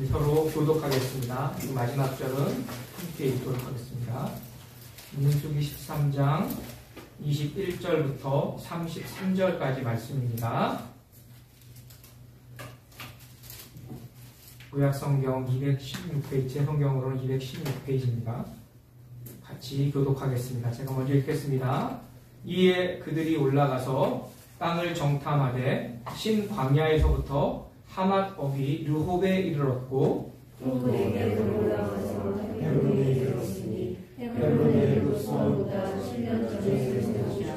서로 교독하겠습니다. 마지막 절은 함께 읽도록 하겠습니다. 민수기 13장 21절부터 33절까지 말씀입니다. 구약성경 216페이지, 제 성경으로는 216페이지입니다. 같이 교독하겠습니다. 제가 먼저 읽겠습니다. 이에 그들이 올라가서 땅을 정탐하되 신광야에서부터 하맛 어비 르홉에 이르렀고 동굴에게 올라가서 헤브론에 이르렀으니 헤브론에로서보다 7년 전에 있었으나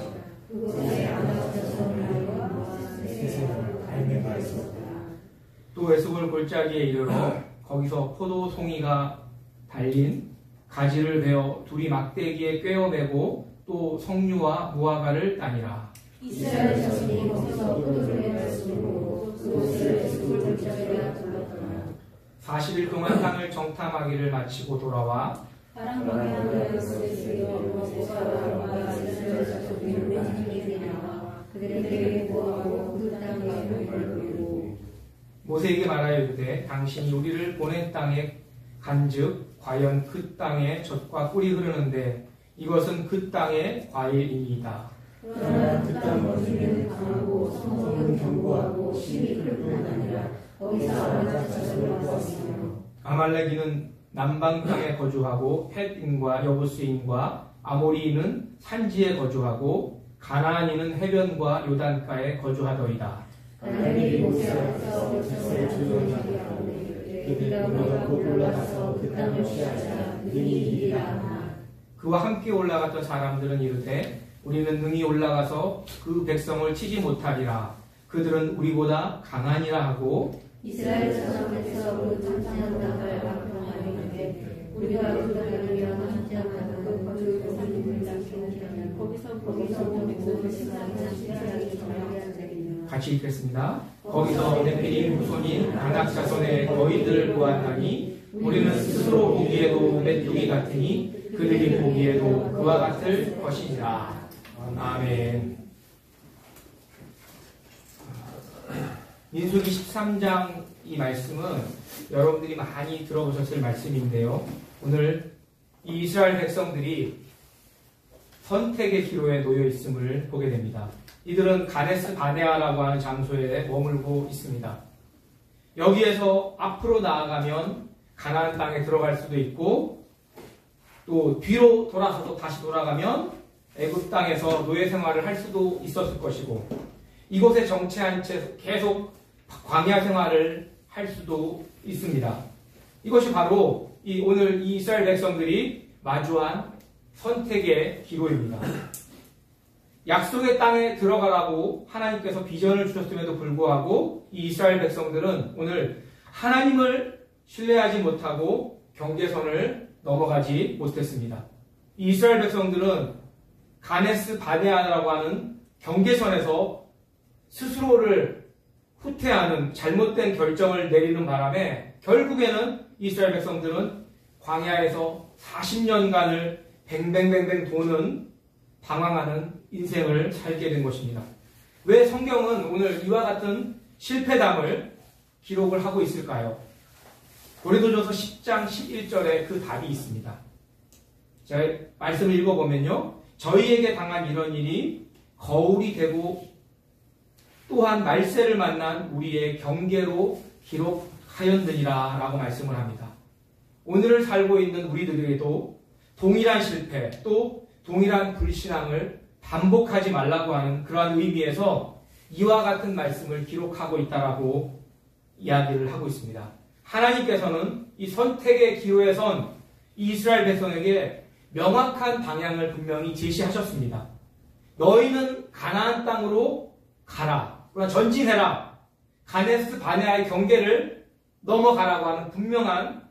그곳에 아나스타선과 세세와 갈매가 있었다. 또 에스골 골짜기에 이르러 거기서 포도송이가 달린 가지를 베어 둘이 막대기에 꿰어매고 또 석류와 무화과를 따니라. 이스라엘 자손이 거기서 포도를 맺었으므로 그곳을 에스골 골짜기라 불렀더라. 40일 동안 땅을 정탐하기를 마치고 돌아와 바람방에 하늘에 쓰여 모세와 이스라엘 자손이 맺은 나와 그들에게 보호하고 그 땅에 벌이고 모세에게 말하여 이르되 당신이 우리를 보낸 땅에 간즉 과연 그 땅에 젖과 꿀이 흐르는데 이것은 그 땅의 과일이니이다. 그러나 그 땅 어디는 강하고 성읍은 견고하고 심이 클 뿐 아니라 거기서 아나스 자손을 보았으며 아말렉인은 남방 땅에 거주하고 헷인과 여부스인과 아모리인은 산지에 거주하고 가나안인은 해변과 요단가에 거주하더이다. 하나님이 모세 앞에서 백성을 조정하게 하오니 그들아 너가 곧 올라가서 그 땅을 취하자 능히 이기라. 그와 함께 올라갔던 사람들은 이르되 우리는 능히 올라가서 그 백성을 치지 못하리라. 그들은 우리보다 강하니라 하고 이스라엘 자손에서 그 탐탐한 땅을 방황하였는데 우리가 그들을 위하여 함께하는 그 고산을 낚시하면 거기서 모든 시간이 잠시라기 정하게 되리라. 같이 읽겠습니다. 거기서 네피림 후손인 아낙 자손의 거인들을 보았나니 우리는 스스로 보기에도 메뚜기 같으니 그들이 보기에도 그와 같을 것이니라. 아멘. 민수기 13장 이 말씀은 여러분들이 많이 들어보셨을 말씀인데요. 오늘 이 이스라엘 백성들이 선택의 기로에 놓여 있음을 보게 됩니다. 이들은 가데스 바네아라고 하는 장소에 머물고 있습니다. 여기에서 앞으로 나아가면 가나안 땅에 들어갈 수도 있고 또 뒤로 돌아서도 다시 돌아가면 애굽 땅에서 노예 생활을 할 수도 있었을 것이고 이곳에 정체한 채 계속 광야 생활을 할 수도 있습니다. 이것이 바로 오늘 이 이스라엘 백성들이 마주한 선택의 기로입니다. 약속의 땅에 들어가라고 하나님께서 비전을 주셨음에도 불구하고 이 이스라엘 백성들은 오늘 하나님을 신뢰하지 못하고 경계선을 넘어가지 못했습니다. 이 이스라엘 백성들은 가데스 바네아라고 하는 경계선에서 스스로를 후퇴하는 잘못된 결정을 내리는 바람에 결국에는 이스라엘 백성들은 광야에서 40년간을 뱅뱅뱅뱅 도는 방황하는 인생을 살게 된 것입니다. 왜 성경은 오늘 이와 같은 실패담을 기록을 하고 있을까요? 고린도전서 10장 11절에 그 답이 있습니다. 제가 말씀을 읽어보면요. 저희에게 당한 이런 일이 거울이 되고 또한 말세를 만난 우리의 경계로 기록하였느니라 라고 말씀을 합니다. 오늘을 살고 있는 우리들에게도 동일한 실패 또 동일한 불신앙을 반복하지 말라고 하는 그러한 의미에서 이와 같은 말씀을 기록하고 있다라고 이야기를 하고 있습니다. 하나님께서는 이 선택의 기로에 선 이스라엘 백성에게 명확한 방향을 분명히 제시하셨습니다. 너희는 가나안 땅으로 가라. 그러나 전진해라. 가데스 바네아의 경계를 넘어가라고 하는 분명한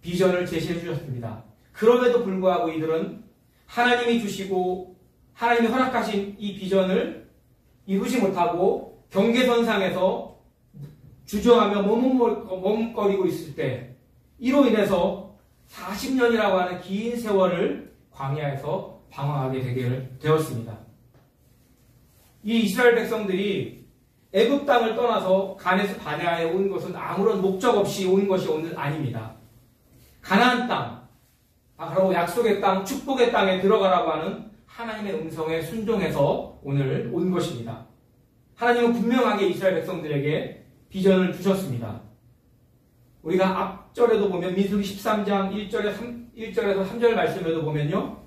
비전을 제시해 주셨습니다. 그럼에도 불구하고 이들은 하나님이 주시고 하나님이 허락하신 이 비전을 이루지 못하고 경계선상에서 주저하며 머뭇거리고 있을 때 이로 인해서 40년이라고 하는 긴 세월을 광야에서 방황하게 되게 되었습니다. 이 이스라엘 백성들이 애굽 땅을 떠나서 가네스 바네아에 온 것은 아무런 목적 없이 온 것이 오늘 아닙니다. 가나안 땅, 바로 약속의 땅, 축복의 땅에 들어가라고 하는 하나님의 음성에 순종해서 오늘 온 것입니다. 하나님은 분명하게 이스라엘 백성들에게 비전을 주셨습니다. 우리가 앞절에도 보면 민수기 13장 1절에서 3절 말씀에도 보면요.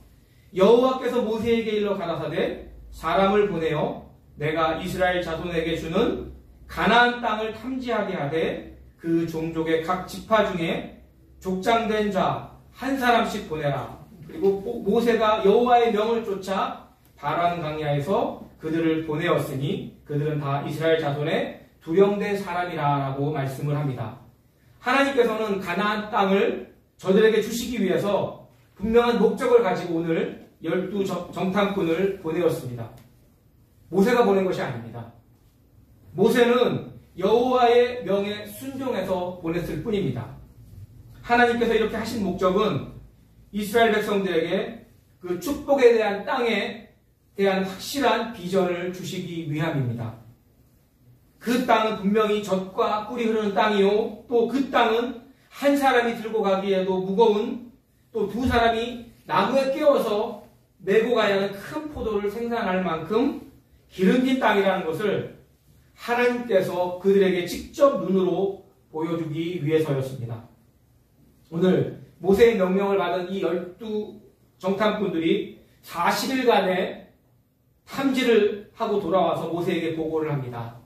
여호와께서 모세에게 일러 가라사대 사람을 보내어 내가 이스라엘 자손에게 주는 가나안 땅을 탐지하게 하되 그 종족의 각 지파 중에 족장된 자 한 사람씩 보내라. 그리고 모세가 여호와의 명을 쫓아 바란 광야에서 그들을 보내었으니 그들은 다 이스라엘 자손의 두령된 사람이라라고 말씀을 합니다. 하나님께서는 가나안 땅을 저들에게 주시기 위해서 분명한 목적을 가지고 오늘 12 정탐꾼을 보내었습니다. 모세가 보낸 것이 아닙니다. 모세는 여호와의 명에 순종해서 보냈을 뿐입니다. 하나님께서 이렇게 하신 목적은 이스라엘 백성들에게 그 축복에 대한 땅에 대한 확실한 비전을 주시기 위함입니다. 그 땅은 분명히 젖과 꿀이 흐르는 땅이요. 또 그 땅은 한 사람이 들고 가기에도 무거운, 또 두 사람이 나무에 끼워서 메고 가야 하는 큰 포도를 생산할 만큼 기름진 땅이라는 것을 하나님께서 그들에게 직접 눈으로 보여주기 위해서였습니다. 오늘 모세의 명령을 받은 이 12 정탐꾼들이 40일간의 탐지를 하고 돌아와서 모세에게 보고를 합니다.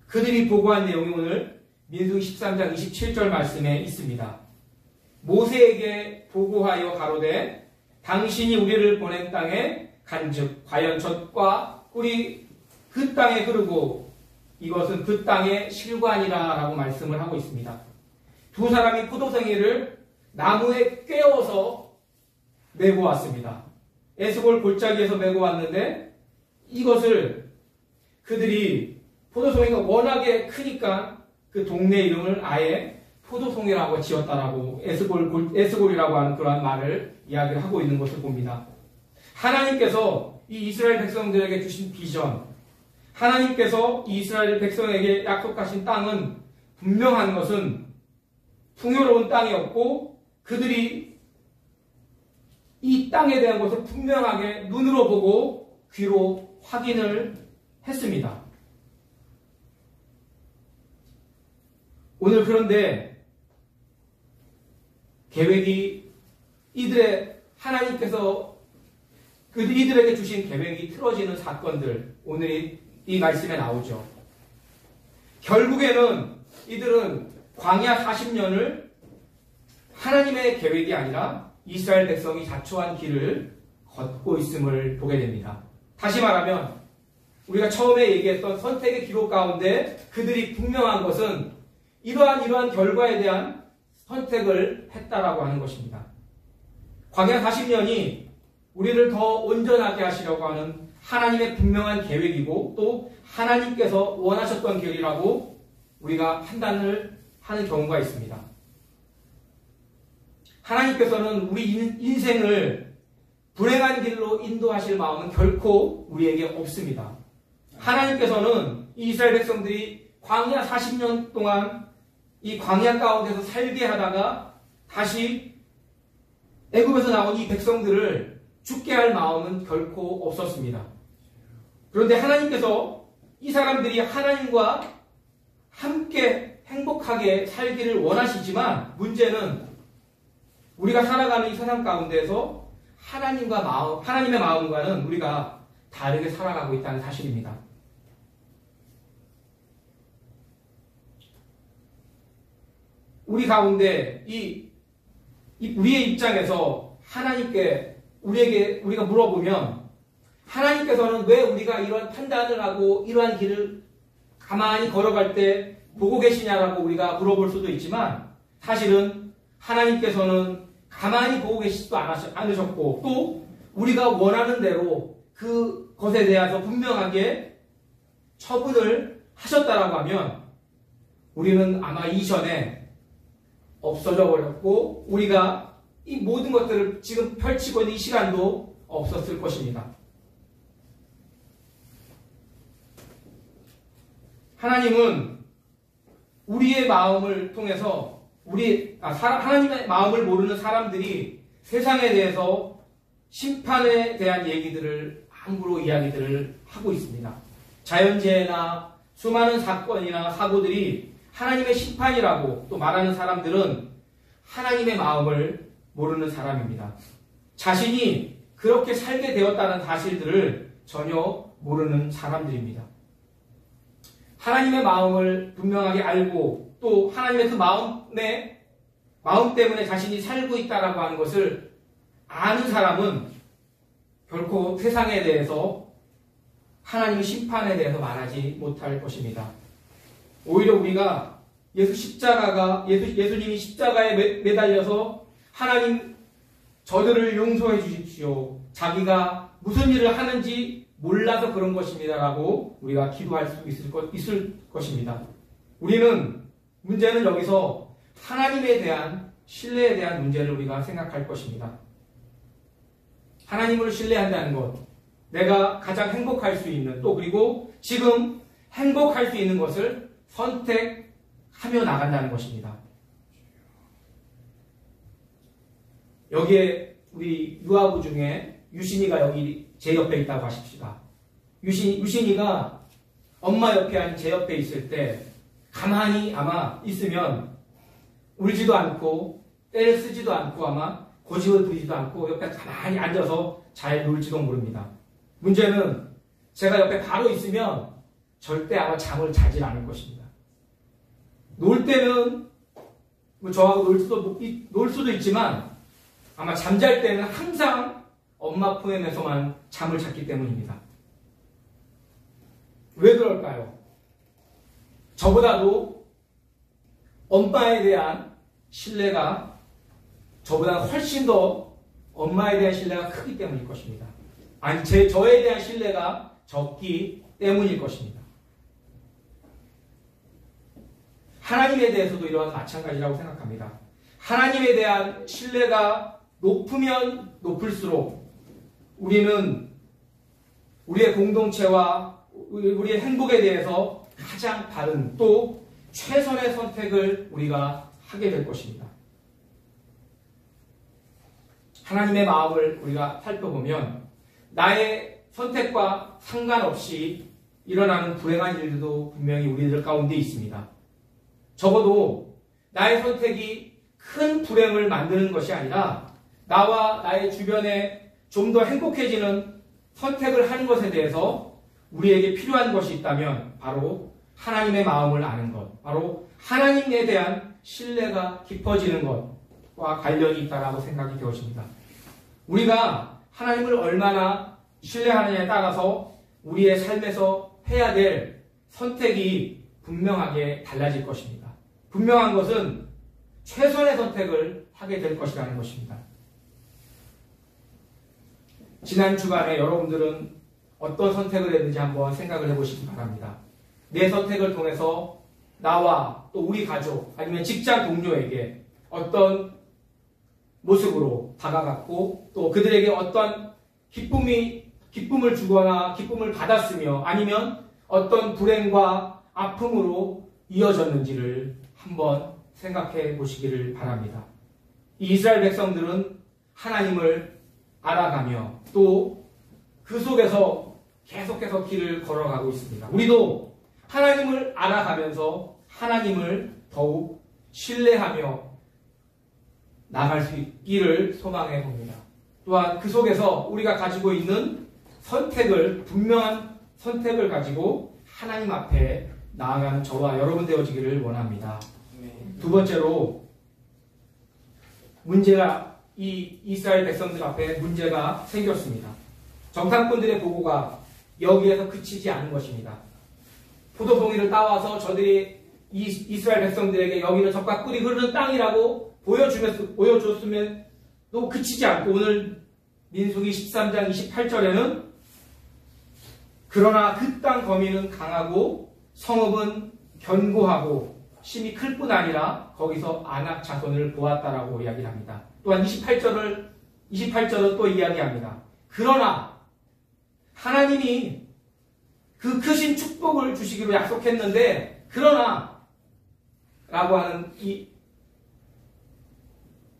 그들이 보고한 내용이 오늘 민수기 13장 27절 말씀에 있습니다. 모세에게 보고하여 가로되 당신이 우리를 보낸 땅에 간즉 과연 젖과 꿀이 그 땅에 흐르고 이것은 그 땅의 실관이라 라고 말씀을 하고 있습니다. 두 사람이 포도송이를 나무에 꿰어서 메고 왔습니다. 에스골 골짜기에서 메고 왔는데 이것을 그들이 포도송이가 워낙에 크니까 그 동네 이름을 아예 포도송이라고 지었다라고 에스골이라고 하는 그러한 말을 이야기를 하고 있는 것을 봅니다. 하나님께서 이 이스라엘 백성들에게 주신 비전, 하나님께서 이 이스라엘 백성에게 약속하신 땅은 분명한 것은 풍요로운 땅이었고 그들이 이 땅에 대한 것을 분명하게 눈으로 보고 귀로 확인을 했습니다. 오늘 그런데 계획이 하나님께서 이들에게 주신 계획이 틀어지는 사건들 오늘 이 말씀에 나오죠. 결국에는 이들은 광야 40년을 하나님의 계획이 아니라 이스라엘 백성이 자초한 길을 걷고 있음을 보게 됩니다. 다시 말하면 우리가 처음에 얘기했던 선택의 기록 가운데 그들이 분명한 것은 이러한 결과에 대한 선택을 했다라고 하는 것입니다. 광야 40년이 우리를 더 온전하게 하시려고 하는 하나님의 분명한 계획이고 또 하나님께서 원하셨던 길이라고 우리가 판단을 하는 경우가 있습니다. 하나님께서는 우리 인생을 불행한 길로 인도하실 마음은 결코 우리에게 없습니다. 하나님께서는 이 이스라엘 백성들이 광야 40년 동안 이 광야 가운데서 살게 하다가 다시 애굽에서 나온 이 백성들을 죽게 할 마음은 결코 없었습니다. 그런데 하나님께서 이 사람들이 하나님과 함께 행복하게 살기를 원하시지만 문제는 우리가 살아가는 이 세상 가운데서 하나님의 마음과는 우리가 다르게 살아가고 있다는 사실입니다. 우리 가운데 우리의 입장에서 우리가 물어보면 하나님께서는 왜 우리가 이러한 판단을 하고 이러한 길을 가만히 걸어갈 때 보고 계시냐라고 우리가 물어볼 수도 있지만 사실은 하나님께서는 가만히 보고 계시지도 않으셨고 또 우리가 원하는 대로 그것에 대해서 분명하게 처분을 하셨다라고 하면 우리는 아마 이전에 없어져 버렸고 우리가 이 모든 것들을 지금 펼치고 있는 이 시간도 없었을 것입니다. 하나님은 우리의 마음을 통해서 하나님의 마음을 모르는 사람들이 세상에 대해서 심판에 대한 얘기들을 함부로 이야기들을 하고 있습니다. 자연재해나 수많은 사건이나 사고들이 하나님의 심판이라고 또 말하는 사람들은 하나님의 마음을 모르는 사람입니다. 자신이 그렇게 살게 되었다는 사실들을 전혀 모르는 사람들입니다. 하나님의 마음을 분명하게 알고 또 하나님의 그 마음 때문에 자신이 살고 있다라고 하는 것을 아는 사람은 결코 세상에 대해서 하나님의 심판에 대해서 말하지 못할 것입니다. 오히려 우리가 예수님이 십자가에 매달려서 하나님 저들을 용서해 주십시오. 자기가 무슨 일을 하는지 몰라서 그런 것입니다라고 우리가 기도할 수 있을 것입니다. 문제는 여기서 하나님에 대한 신뢰에 대한 문제를 우리가 생각할 것입니다. 하나님을 신뢰한다는 것, 내가 가장 행복할 수 있는 또 그리고 지금 행복할 수 있는 것을 선택하며 나간다는 것입니다. 여기에 우리 유아부 중에 유신이가 여기 제 옆에 있다고 하십시다. 유신이가 엄마 옆에 아닌 제 옆에 있을 때 가만히 아마 있으면 울지도 않고 때를 쓰지도 않고 아마 고집을 부리지도 않고 옆에 가만히 앉아서 잘 놀지도 모릅니다. 문제는 제가 옆에 바로 있으면 절대 아마 잠을 자질 않을 것입니다. 놀 때는 저하고 놀 수도 있지만 아마 잠잘 때는 항상 엄마 포함해서만 잠을 잤기 때문입니다. 왜 그럴까요? 저보다도 엄마에 대한 신뢰가 저보다 훨씬 더 엄마에 대한 신뢰가 크기 때문일 것입니다. 아니, 저에 대한 신뢰가 적기 때문일 것입니다. 하나님에 대해서도 이러한 마찬가지라고 생각합니다. 하나님에 대한 신뢰가 높으면 높을수록 우리는 우리의 공동체와 우리의 행복에 대해서 가장 바른 또 최선의 선택을 우리가 하게 될 것입니다. 하나님의 마음을 우리가 살펴보면 나의 선택과 상관없이 일어나는 불행한 일들도 분명히 우리들 가운데 있습니다. 적어도 나의 선택이 큰 불행을 만드는 것이 아니라 나와 나의 주변에 좀 더 행복해지는 선택을 하는 것에 대해서 우리에게 필요한 것이 있다면 바로 하나님의 마음을 아는 것, 바로 하나님에 대한 신뢰가 깊어지는 것과 관련이 있다고 생각이 되어집니다. 우리가 하나님을 얼마나 신뢰하느냐에 따라서 우리의 삶에서 해야 될 선택이 분명하게 달라질 것입니다. 분명한 것은 최선의 선택을 하게 될 것이라는 것입니다. 지난 주간에 여러분들은 어떤 선택을 했는지 한번 생각을 해보시기 바랍니다. 내 선택을 통해서 나와 또 우리 가족 아니면 직장 동료에게 어떤 모습으로 다가갔고 또 그들에게 어떤 기쁨을 주거나 기쁨을 받았으며 아니면 어떤 불행과 아픔으로 이어졌는지를 한번 생각해 보시기를 바랍니다. 이 이스라엘 백성들은 하나님을 알아가며 또 그 속에서 계속해서 길을 걸어가고 있습니다. 우리도 하나님을 알아가면서 하나님을 더욱 신뢰하며 나갈 수 있기를 소망해 봅니다. 또한 그 속에서 우리가 가지고 있는 분명한 선택을 가지고 하나님 앞에 나아가는 저와 여러분 되어지기를 원합니다. 두 번째로 이 이스라엘 백성들 앞에 문제가 생겼습니다. 정탐꾼들의 보고가 여기에서 그치지 않은 것입니다. 포도송이를 따와서 저들이 이스라엘 백성들에게 여기는 적과 꿀이 흐르는 땅이라고 보여줬으면 또 그치지 않고 오늘 민수기 13장 28절에는 그러나 그 땅 거민은 강하고 성읍은 견고하고 심히 클 뿐 아니라 거기서 아낙 자손을 보았다라고 이야기를 합니다. 또한 28절은 또 이야기합니다. 그러나 하나님이 그 크신 축복을 주시기로 약속했는데, 그러나 라고 하는 이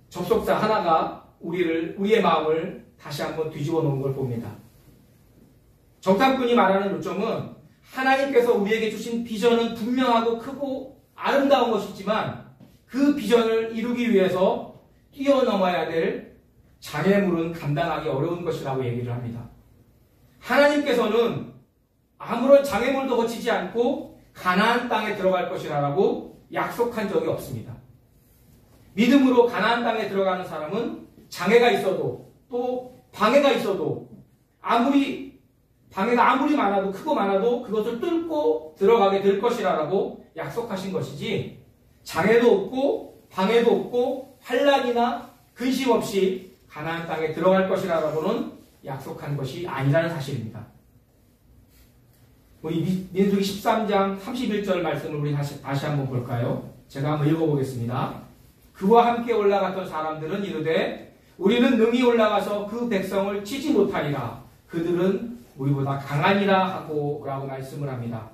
접속사 하나가 우리의 마음을 다시 한번 뒤집어 놓은 걸 봅니다. 정탐꾼이 말하는 요점은 하나님께서 우리에게 주신 비전은 분명하고 크고 아름다운 것이지만 그 비전을 이루기 위해서 뛰어넘어야 될 장애물은 감당하기 어려운 것이라고 얘기를 합니다. 하나님께서는 아무런 장애물도 거치지 않고 가나안 땅에 들어갈 것이라고 약속한 적이 없습니다. 믿음으로 가나안 땅에 들어가는 사람은 장애가 있어도 또 방해가 있어도 방해가 아무리 많아도 크고 많아도 그것을 뚫고 들어가게 될 것이라고 약속하신 것이지, 장애도 없고 방해도 없고 환난이나 근심 없이 가나안 땅에 들어갈 것이라고는 약속한 것이 아니라는 사실입니다. 우리 민수기 13장 31절 말씀을 우리 다시 한번 볼까요? 제가 한번 읽어보겠습니다. 그와 함께 올라갔던 사람들은 이르되 우리는 능히 올라가서 그 백성을 치지 못하리라. 그들은 우리보다 강하니라 하고 라고 말씀을 합니다.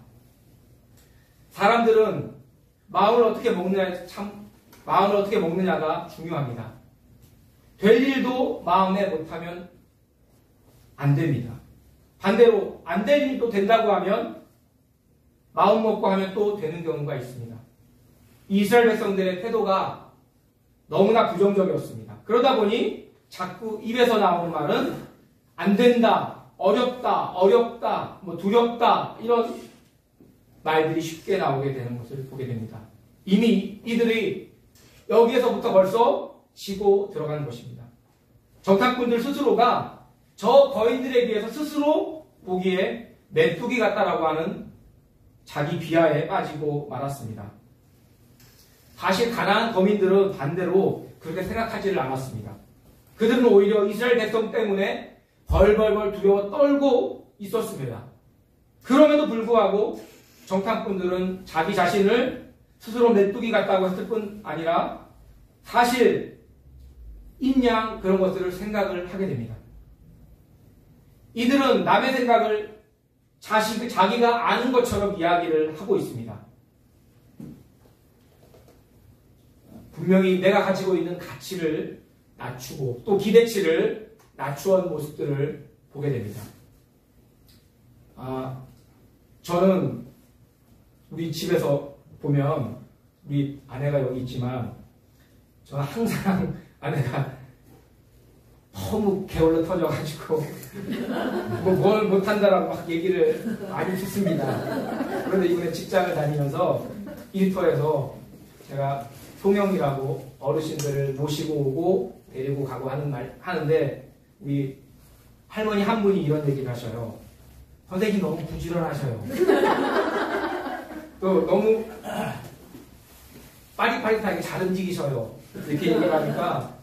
사람들은 마음을 어떻게 먹느냐가 중요합니다. 될 일도 마음에 못하면 안 됩니다. 반대로 안 될 일도 된다고 하면 마음 먹고 하면 또 되는 경우가 있습니다. 이스라엘 백성들의 태도가 너무나 부정적이었습니다. 그러다 보니 자꾸 입에서 나오는 말은 안 된다, 어렵다, 두렵다 이런 말들이 쉽게 나오게 되는 것을 보게 됩니다. 이미 이들이 여기에서부터 벌써 지고 들어가는 것입니다. 정탐꾼들 스스로가 저 거인들에 비해서 스스로 보기에 메뚜기 같다라고 하는 자기 비하에 빠지고 말았습니다. 사실 가나안 거민들은 반대로 그렇게 생각하지를 않았습니다. 그들은 오히려 이스라엘 백성 때문에 벌벌벌 두려워 떨고 있었습니다. 그럼에도 불구하고 정탐꾼들은 자기 자신을 스스로 메뚜기 같다고 했을 뿐 아니라 사실 인양 그런 것들을 생각을 하게 됩니다. 이들은 남의 생각을 자기가 아는 것처럼 이야기를 하고 있습니다. 분명히 내가 가지고 있는 가치를 낮추고 또 기대치를 낮추는 모습들을 보게 됩니다. 저는 우리 집에서 보면 우리 아내가 여기 있지만 저는 항상 아내가 너무 게을러 터져가지고 뭘 못한다라고 막 얘기를 많이 듣습니다. 그런데 이번에 직장을 다니면서 일터에서 제가 송영이라고 어르신들을 모시고 오고 데리고 가고 하는데 우리 할머니 한 분이 이런 얘기를 하셔요. 선생님 너무 부지런하셔요. 또 너무 빠릿빠릿하게 잘 움직이셔요. 이렇게 얘기를 하니까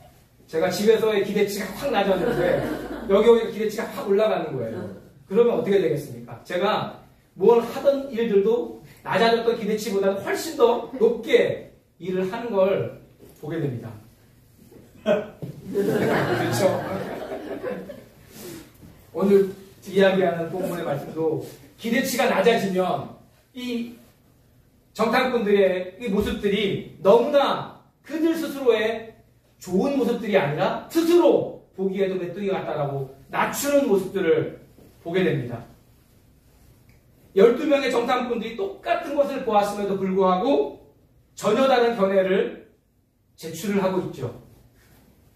제가 집에서의 기대치가 확 낮았는데 여기 오니까 기대치가 확 올라가는 거예요. 그러면 어떻게 되겠습니까? 제가 뭘 하던 일들도 낮아졌던 기대치보다는 훨씬 더 높게 일을 하는 걸 보게 됩니다. 그렇죠? 오늘 이야기하는 본문의 말씀도 기대치가 낮아지면 이 정탐꾼들의 이 모습들이 너무나 그들 스스로의 좋은 모습들이 아니라 스스로 보기에도 메뚜기 같다라고 낮추는 모습들을 보게 됩니다. 12명의 정탐꾼들이 똑같은 것을 보았음에도 불구하고 전혀 다른 견해를 제출을 하고 있죠.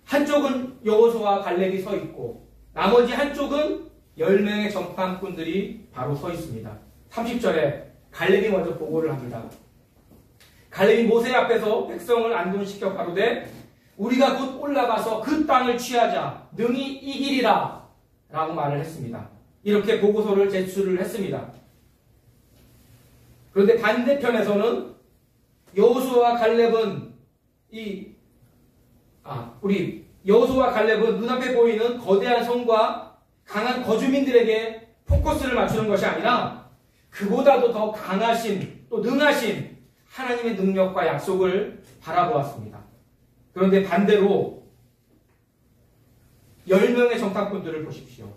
한쪽은 여호수아와 갈렙이 서 있고 나머지 한쪽은 10명의 정탐꾼들이 바로 서 있습니다. 30절에 갈렙이 먼저 보고를 합니다. 갈렙이 모세 앞에서 백성을 안둔시켜 가로되 우리가 곧 올라가서 그 땅을 취하자 능히 이기리라 라고 말을 했습니다. 이렇게 보고서를 제출을 했습니다. 그런데 반대편에서는 여호수아와 갈렙은 우리 여호수아와 갈렙은 눈앞에 보이는 거대한 성과 강한 거주민들에게 포커스를 맞추는 것이 아니라 그보다도 더 강하신 또 능하신 하나님의 능력과 약속을 바라보았습니다. 그런데 반대로 10명의 정탐꾼들을 보십시오.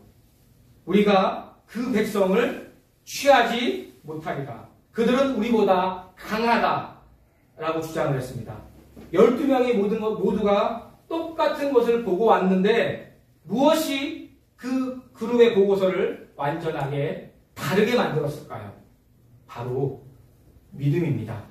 우리가 그 백성을 취하지 못하리라. 그들은 우리보다 강하다라고 주장을 했습니다. 12명이 모두가 똑같은 것을 보고 왔는데 무엇이 그 그룹의 보고서를 완전하게 다르게 만들었을까요? 바로 믿음입니다.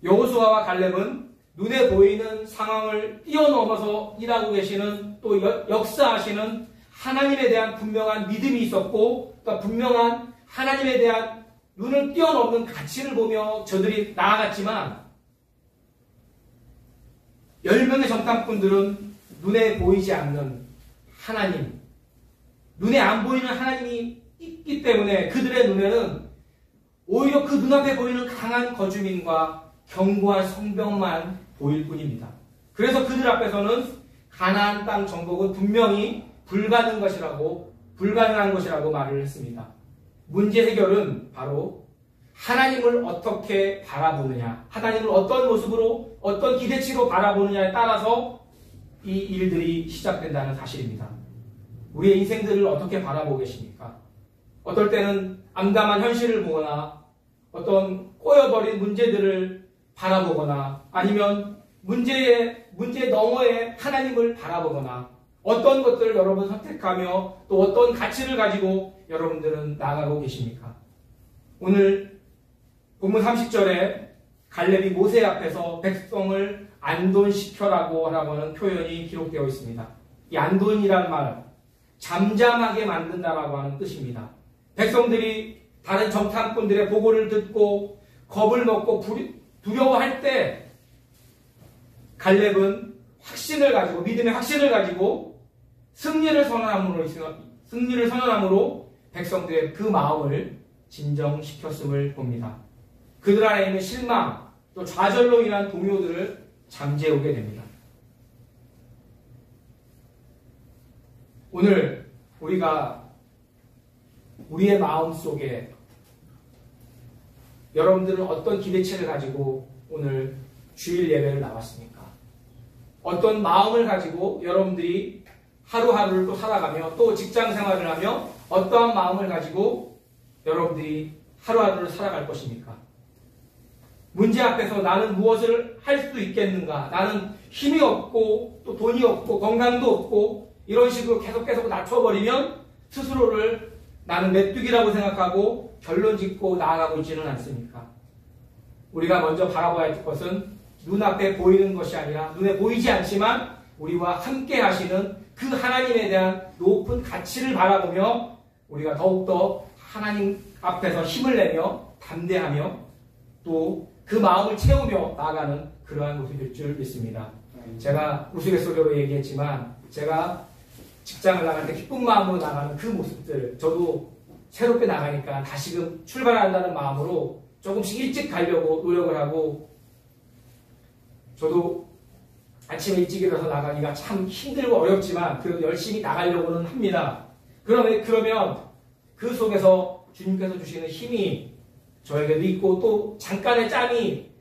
여호수아와 갈렙은 눈에 보이는 상황을 뛰어넘어서 일하고 계시는 또 역사하시는 하나님에 대한 분명한 믿음이 있었고 또 분명한 하나님에 대한 눈을 뛰어넘는 가치를 보며 저들이 나아갔지만 10명의 정탐꾼들은 눈에 보이지 않는 하나님, 눈에 안 보이는 하나님이 있기 때문에 그들의 눈에는 오히려 그 눈앞에 보이는 강한 거주민과 견고한 성벽만 보일 뿐입니다. 그래서 그들 앞에서는 가나안 땅 정복은 분명히 불가능한 것이라고 말을 했습니다. 문제 해결은 바로 하나님을 어떻게 바라보느냐, 하나님을 어떤 모습으로, 어떤 기대치로 바라보느냐에 따라서 이 일들이 시작된다는 사실입니다. 우리의 인생들을 어떻게 바라보고 계십니까? 어떨 때는 암담한 현실을 보거나 어떤 꼬여버린 문제들을 바라보거나 아니면 문제 너머에 하나님을 바라보거나 어떤 것들을 여러분 선택하며 또 어떤 가치를 가지고 여러분들은 나아가고 계십니까? 오늘 본문 30절에 갈렙이 모세 앞에서 백성을 안돈시켜라고 하는 표현이 기록되어 있습니다. 이 안돈이라는 말은 잠잠하게 만든다라고 하는 뜻입니다. 백성들이 다른 정탐꾼들의 보고를 듣고 겁을 먹고 두려워할 때 갈렙은 믿음의 확신을 가지고 승리를 선언함으로 백성들의 그 마음을 진정시켰음을 봅니다. 그들 안에 있는 실망, 또 좌절로 인한 동요들을 잠재우게 됩니다. 오늘 우리가 우리의 마음 속에 여러분들은 어떤 기대치를 가지고 오늘 주일 예배를 나왔습니까? 어떤 마음을 가지고 여러분들이 하루하루를 또 살아가며 또 직장 생활을 하며 어떠한 마음을 가지고 여러분들이 하루하루를 살아갈 것입니까? 문제 앞에서 나는 무엇을 할 수 있겠는가? 나는 힘이 없고 또 돈이 없고 건강도 없고 이런 식으로 계속 낮춰버리면 스스로를 나는 메뚜기라고 생각하고 결론 짓고 나아가고 있지는 않습니까? 우리가 먼저 바라봐야 할 것은 눈앞에 보이는 것이 아니라 눈에 보이지 않지만 우리와 함께 하시는 그 하나님에 대한 높은 가치를 바라보며 우리가 더욱더 하나님 앞에서 힘을 내며 담대하며 또 그 마음을 채우며 나아가는 그러한 모습일 줄 믿습니다. 제가 우스갯소리로 얘기했지만 제가 직장을 나갈 때 기쁜 마음으로 나가는 그 모습들 저도 새롭게 나가니까 다시금 출발한다는 마음으로 조금씩 일찍 가려고 노력을 하고 저도 아침에 일찍 일어나서 나가기가 참 힘들고 어렵지만 그래도 열심히 나가려고는 합니다. 그러면 그 속에서 주님께서 주시는 힘이 저에게도 있고 또 잠깐의 짬이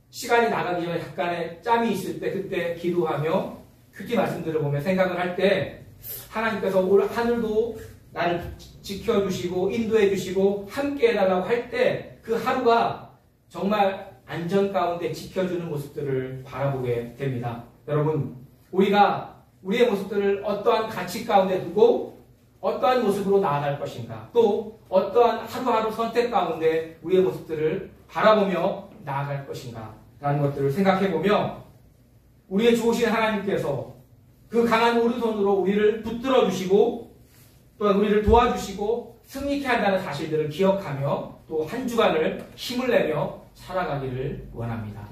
시간이 나가기 전에 잠깐의 짬이 있을 때 그때 기도하며 큐티 말씀들을 보며 생각을 할 때 하나님께서 올 하늘도 나를 지켜주시고 인도해주시고 함께 해달라고 할 때 그 하루가 정말 안전 가운데 지켜주는 모습들을 바라보게 됩니다. 여러분 우리가 우리의 모습들을 어떠한 가치 가운데 두고 어떠한 모습으로 나아갈 것인가 또 어떠한 하루하루 선택 가운데 우리의 모습들을 바라보며 나아갈 것인가 라는 것들을 생각해보며 우리의 좋으신 하나님께서 그 강한 오른손으로 우리를 붙들어 주시고 또한 우리를 도와주시고 승리케 한다는 사실들을 기억하며 또 한 주간을 힘을 내며 살아가기를 원합니다.